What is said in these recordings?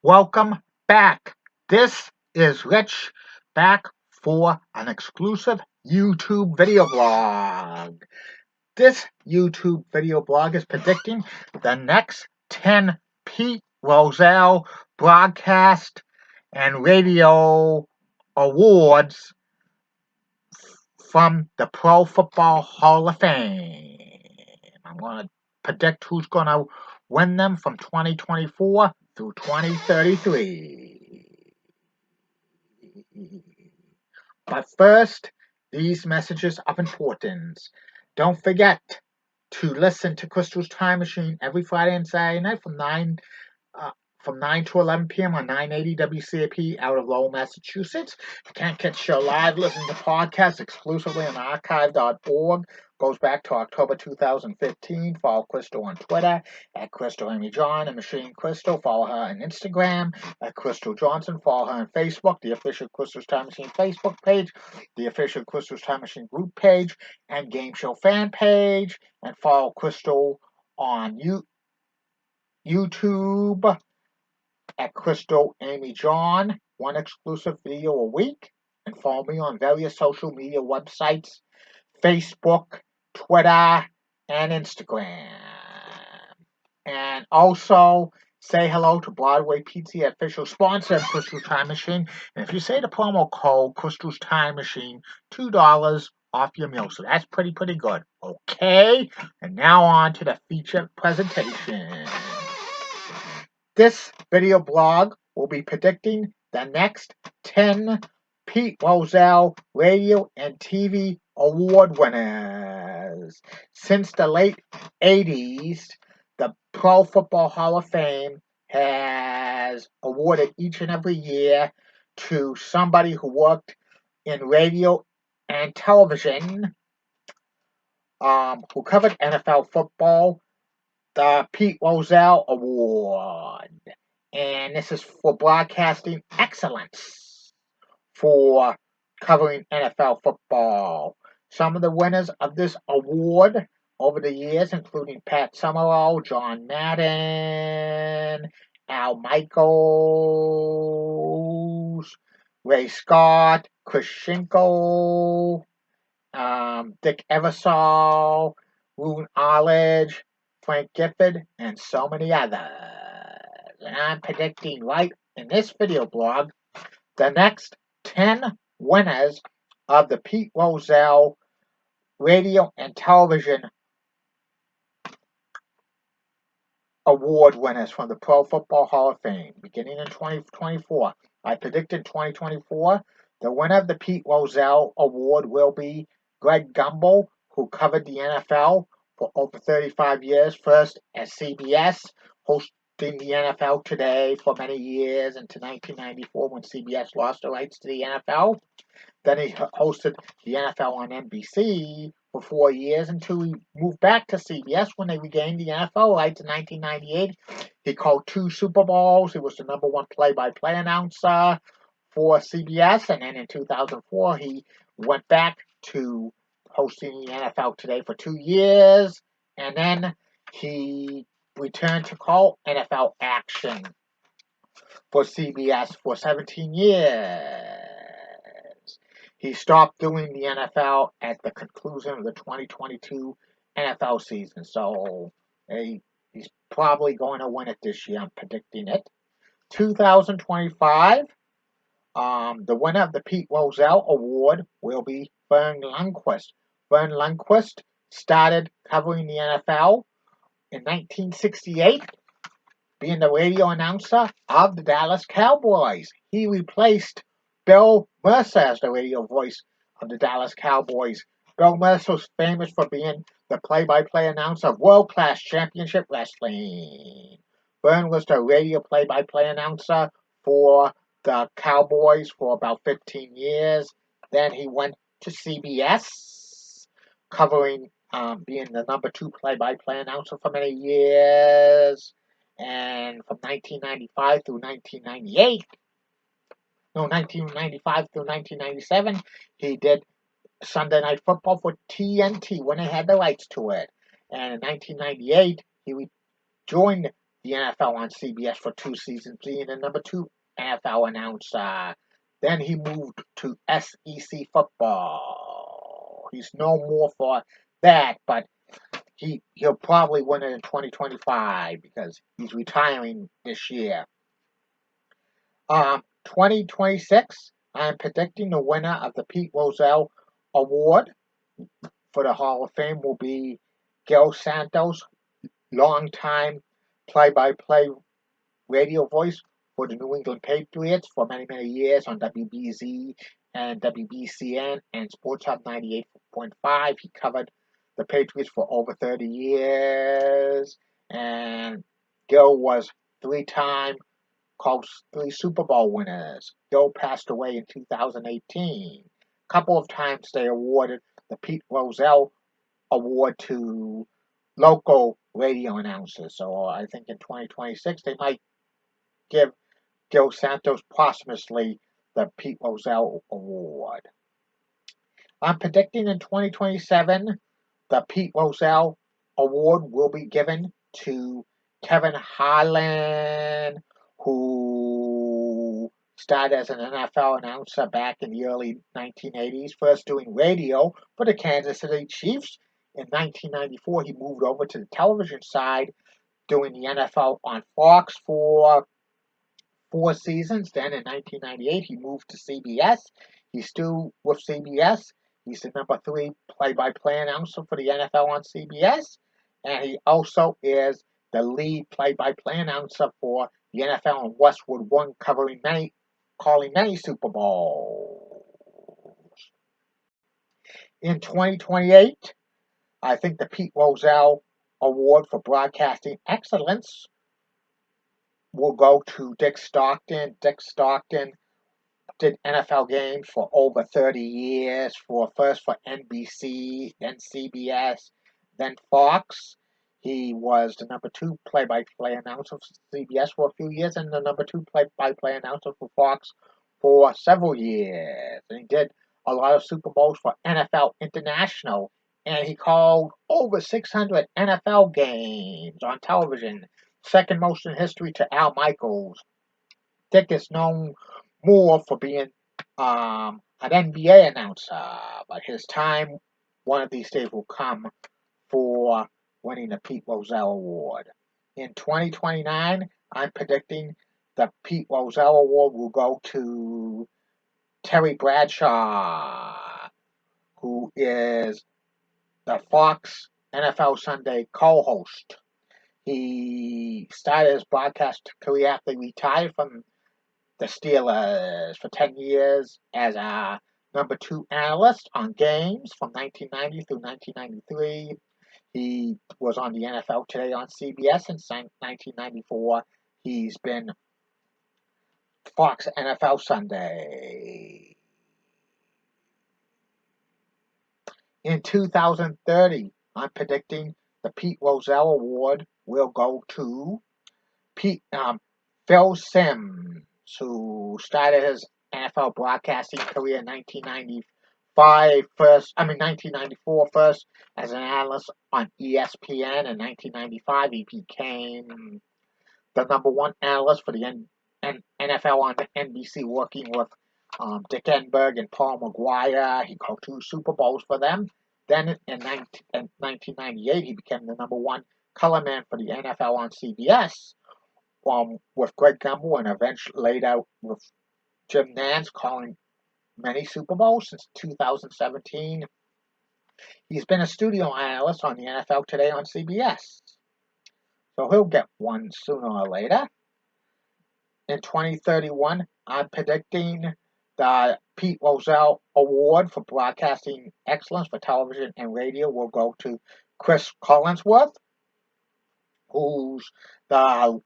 Welcome back. This is Rich back for an exclusive YouTube video blog. This YouTube video blog is predicting the next 10 Pete Rozelle broadcast and radio awards from the Pro Football Hall of Fame. I'm going to predict who's going to win them from 2024 through 2033. But first, these messages of importance. Don't forget to listen to Crystal's Time Machine every Friday and Saturday night from 9 to 11 p.m. on 980 WCAP out of Lowell, Massachusetts. If you can't catch the show live, listen to podcasts exclusively on archive.org. Goes back to October 2015. Follow Crystal on Twitter at Crystal Amy John and Machine Crystal. Follow her on Instagram at Crystal Johnson. Follow her on Facebook, the official Crystal's Time Machine Facebook page, the official Crystal's Time Machine group page, and Game Show fan page. And follow Crystal on YouTube at Crystal Amy John, one exclusive video a week, and follow me on various social media websites, Facebook, Twitter, and Instagram. And also say hello to Broadway Pizza, official sponsor of Crystal's Time Machine. And if you say the promo code Crystal's Time Machine, $2 off your meal. So that's pretty good. Okay? And now on to the feature presentation. This video blog will be predicting the next 10 Pete Rozelle Radio and TV Award winners. Since the late 80s, the Pro Football Hall of Fame has awarded each and every year to somebody who worked in radio and television, who covered NFL football, the Pete Rozelle Award. And this is for broadcasting excellence for covering NFL football. Some of the winners of this award over the years, including Pat Summerall, John Madden, Al Michaels, Ray Scott, Chris Schinkel, Dick Eversole, Roone Arledge, Frank Gifford, and so many others. And I'm predicting right in this video blog the next 10 winners of the Pete Rozelle Radio and Television Award winners from the Pro Football Hall of Fame, beginning in 2024. I predict in 2024 the winner of the Pete Rozelle Award will be Greg Gumbel, who covered the NFL for over 35 years, first at CBS, hosting the NFL Today for many years until 1994 when CBS lost the rights to the NFL. Then he hosted the NFL on NBC for 4 years until he moved back to CBS when they regained the NFL rights in 1998. He called 2 Super Bowls. He was the number 1 play-by-play announcer for CBS. And then in 2004, he went back to hosting the NFL Today for 2 years. And then he returned to call NFL Action for CBS for 17 years. He stopped doing the NFL at the conclusion of the 2022 NFL season. So he's probably going to win it this year. I'm predicting it. 2025, the winner of the Pete Rozelle Award will be Vern Lundquist. Vern Lundquist started covering the NFL in 1968, being the radio announcer of the Dallas Cowboys. He replaced Bill Mercer as the radio voice of the Dallas Cowboys. Bill Mercer was famous for being the play-by-play announcer of World Class Championship Wrestling. Vern was the radio play-by-play announcer for the Cowboys for about 15 years. Then he went to CBS, covering being the number 2 play-by-play announcer for many years. And from 1995 through 1995 through 1997, he did Sunday Night Football for TNT when they had the rights to it. And in 1998, he joined the NFL on CBS for 2 seasons, being the number 2 NFL announcer. Then he moved to SEC football. He's no more for that, but he'll probably win it in 2025 because he's retiring this year. 2026, I'm predicting the winner of the Pete Rozelle Award for the Hall of Fame will be Gil Santos, longtime play-by-play radio voice for the New England Patriots for many, many years on WBZ and WBCN and Sports Hub 98.5. He covered the Patriots for over 30 years, and Gil was 3-time Colts 3 Super Bowl winners. Gil passed away in 2018. A couple of times they awarded the Pete Rozelle Award to local radio announcers. So I think in 2026 they might give Gil Santos posthumously the Pete Rozelle Award. I'm predicting in 2027 the Pete Rozelle Award will be given to Kevin Harlan, who started as an NFL announcer back in the early 1980s, first doing radio for the Kansas City Chiefs. In 1994, he moved over to the television side, doing the NFL on Fox for 4 seasons. Then in 1998, he moved to CBS. He's still with CBS. He's the number 3 play-by-play announcer for the NFL on CBS. And he also is the lead play-by-play announcer for the NFL on Westwood One, calling many Super Bowls. In 2028, I think the Pete Rozelle Award for Broadcasting Excellence will go to Dick Stockton. Dick Stockton did NFL games for over 30 years, first for NBC, then CBS, then Fox. He was the number 2 play-by-play announcer for CBS for a few years and the number 2 play-by-play announcer for Fox for several years. And he did a lot of Super Bowls for NFL International, and he called over 600 NFL games on television, second most in history to Al Michaels. Dick is known more for being an NBA announcer, but his time one of these days will come for winning the Pete Rozelle Award. In 2029, I'm predicting the Pete Rozelle Award will go to Terry Bradshaw, who is the Fox NFL Sunday co-host. He started his broadcast career after he retired from the Steelers for 10 years as a number 2 analyst on games from 1990 through 1993. He was on the NFL Today on CBS since 1994. He's been Fox NFL Sunday. In 2030, I'm predicting the Pete Rozelle Award will go to Phil Simms, who started his NFL broadcasting career in 1994 first as an analyst on ESPN. In 1995, he became the number 1 analyst for the NFL on NBC, working with Dick Enberg and Paul McGuire. He called 2 Super Bowls for them. Then in 1998, he became the number 1 color man for the NFL on CBS. With Greg Gumbel, and eventually later with Jim Nantz, calling many Super Bowls since 2017. He's been a studio analyst on the NFL Today on CBS. So he'll get one sooner or later. In 2031, I'm predicting the Pete Rozelle Award for Broadcasting Excellence for Television and Radio will go to Chris Collinsworth, who's the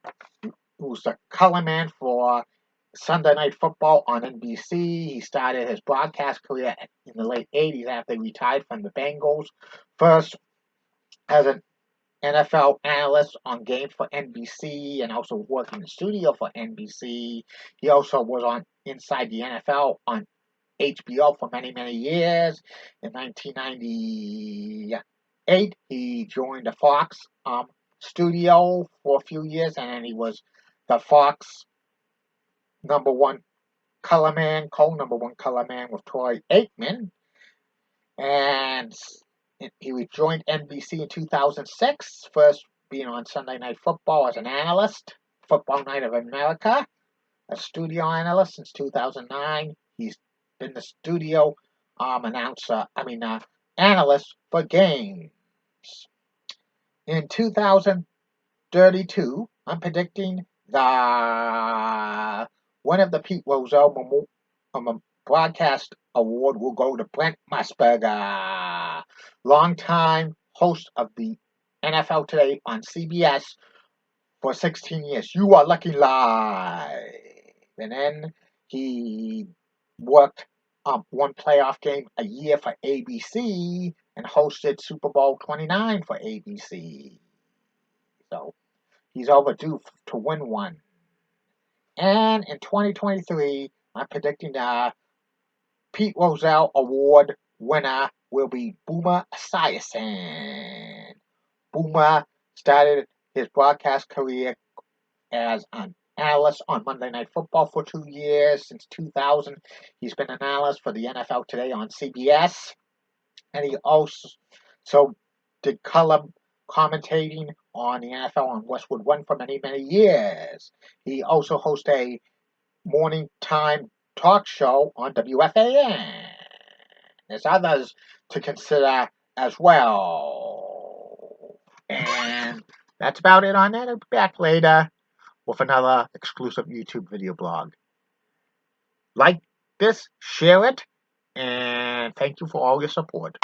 color man for Sunday Night Football on NBC. He started his broadcast career in the late 80s after he retired from the Bengals. First as an NFL analyst on games for NBC and also worked in the studio for NBC. He also was on Inside the NFL on HBO for many, many years. In 1998, he joined the Fox studio for a few years, and then he was the Fox #1 color man, co-number one color man with Troy Aikman, and he rejoined NBC in 2006, first being on Sunday Night Football as an analyst, Football Night of America, a studio analyst since 2009. He's been the studio analyst for games. In 2032, I'm predicting the one of the Pete Rozelle Broadcast Award will go to Brent Musburger, longtime host of the NFL Today on CBS for 16 years. You are lucky live. And then he worked one playoff game a year for ABC and hosted Super Bowl 29 for ABC. So he's overdue to win one. And in 2023, I'm predicting the Pete Rozelle Award winner will be Boomer Esiason. Boomer started his broadcast career as an analyst on Monday Night Football for 2 years. Since 2000, he's been an analyst for the NFL Today on CBS. And he also did color commentating on the NFL on Westwood One for many, many years. He also hosts a morning time talk show on WFAN. There's others to consider as well. And that's about it on that. I'll be back later with another exclusive YouTube video blog. Like this, share it, and thank you for all your support.